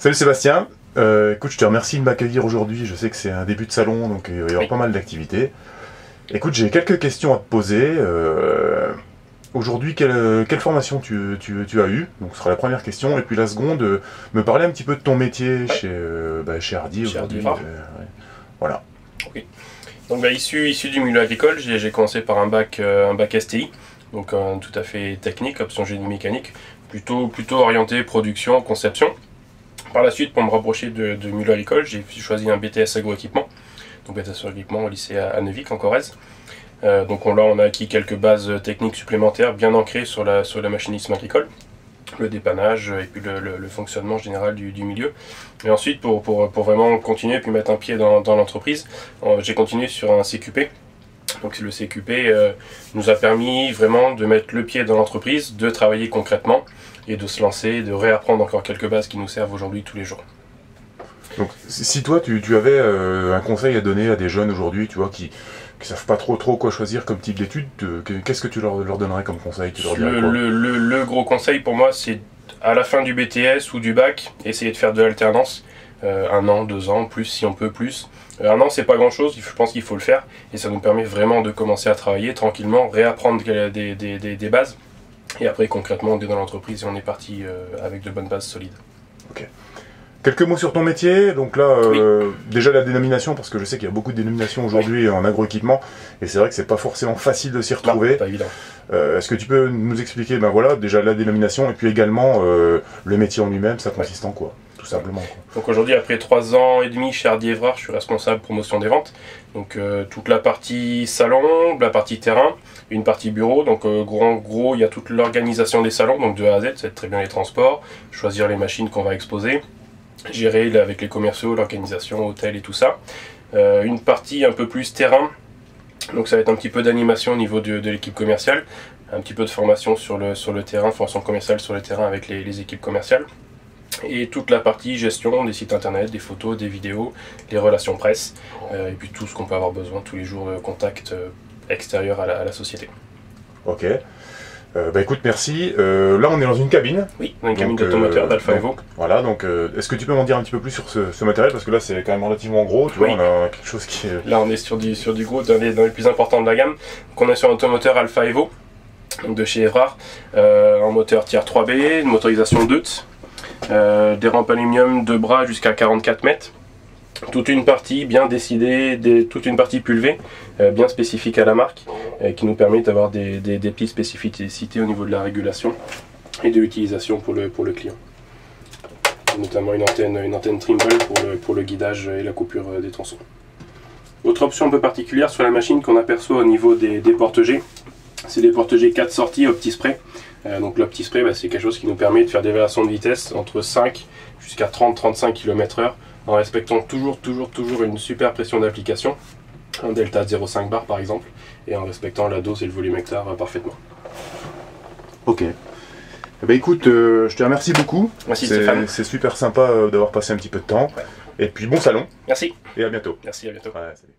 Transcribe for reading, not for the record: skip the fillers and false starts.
Salut Sébastien, écoute, je te remercie de m'accueillir aujourd'hui. Je sais que c'est un début de salon, donc il va y avoir pas mal d'activités. Écoute, j'ai quelques questions à te poser. Aujourd'hui, quelle formation tu as eue? Donc, ce sera la première question. Et puis la seconde, me parler un petit peu de ton métier chez Hardy aujourd'hui. Ouais. Voilà. Okay. Donc, issu du milieu agricole, j'ai commencé par un bac STI, donc tout à fait technique, option génie mécanique, plutôt orienté production, conception. Par la suite, pour me rapprocher du milieu agricole, j'ai choisi un BTS agroéquipement, donc BTS agroéquipement au lycée à Neuvik en Corrèze. Donc là, on a acquis quelques bases techniques supplémentaires bien ancrées sur la machinisme agricole, le dépannage et puis le fonctionnement général du milieu. Et ensuite, pour vraiment continuer et puis mettre un pied dans l'entreprise, j'ai continué sur un CQP. Donc le CQP nous a permis vraiment de mettre le pied dans l'entreprise, de travailler concrètement et de se lancer, de réapprendre encore quelques bases qui nous servent aujourd'hui tous les jours. Donc si toi tu avais un conseil à donner à des jeunes aujourd'hui, tu vois, qui savent pas trop quoi choisir comme type d'études, qu'est-ce que tu leur donnerais comme conseil? Tu leur dirais quoi? Le gros conseil pour moi, c'est à la fin du BTS ou du bac, essayer de faire de l'alternance, 1 an, 2 ans, plus si on peut plus. 1 an, c'est pas grand chose, je pense qu'il faut le faire, et ça nous permet vraiment de commencer à travailler tranquillement, réapprendre des bases, et après concrètement on est dans l'entreprise et on est parti avec de bonnes bases solides. Ok. Quelques mots sur ton métier. Donc là, déjà la dénomination, parce que je sais qu'il y a beaucoup de dénominations aujourd'hui en agroéquipement, et c'est vrai que c'est pas forcément facile de s'y retrouver. Non, pas évident. Est-ce que tu peux nous expliquer, voilà, déjà la dénomination, et puis également le métier en lui-même, ça consiste en quoi, tout simplement, quoi. Donc aujourd'hui, après 3 ans et demi chez Hardy Evrard, je suis responsable promotion des ventes. Donc toute la partie salon, la partie terrain, une partie bureau. Donc en gros, il y a toute l'organisation des salons, donc de A à Z, c'est très bien les transports, choisir les machines qu'on va exposer, gérer avec les commerciaux, l'organisation, hôtel et tout ça. Une partie un peu plus terrain, donc ça va être un petit peu d'animation au niveau de l'équipe commerciale, un petit peu de formation sur le terrain, formation commerciale sur le terrain avec les équipes commerciales. Et toute la partie gestion des sites internet, des photos, des vidéos, les relations presse, et puis tout ce qu'on peut avoir besoin tous les jours de contact extérieur à la société. Ok. Écoute, merci. Là, on est dans une cabine. Oui, une cabine d'automoteur d'Alpha Evo. Voilà, donc est-ce que tu peux m'en dire un petit peu plus sur ce matériel? Parce que là, c'est quand même relativement gros, tu vois, on a quelque chose qui est... Là, on est sur du gros, dans les plus importants de la gamme. Donc, on est sur un automoteur Alpha Evo, donc de chez Evrard, un moteur tiers 3B, une motorisation Deutz, des rampes aluminium de bras jusqu'à 44 mètres. Toute une partie bien décidée, toute une partie pulvée, bien spécifique à la marque, qui nous permet d'avoir des petites spécificités au niveau de la régulation et de l'utilisation pour le client. Notamment une antenne Trimble pour le guidage et la coupure des tronçons. Autre option un peu particulière sur la machine qu'on aperçoit au niveau des porte-G, c'est des porte-G 4 sorties OptiSpray. Donc l'OptiSpray, c'est quelque chose qui nous permet de faire des variations de vitesse entre 5 jusqu'à 30-35 km/h en respectant toujours une super pression d'application, un delta 0,5 bar par exemple, et en respectant la dose et le volume hectare parfaitement. Ok. Écoute, je te remercie beaucoup. Merci Stéphane. C'est super sympa d'avoir passé un petit peu de temps. Ouais. Et puis bon salon. Merci. Et à bientôt. Merci, à bientôt. Ouais, salut.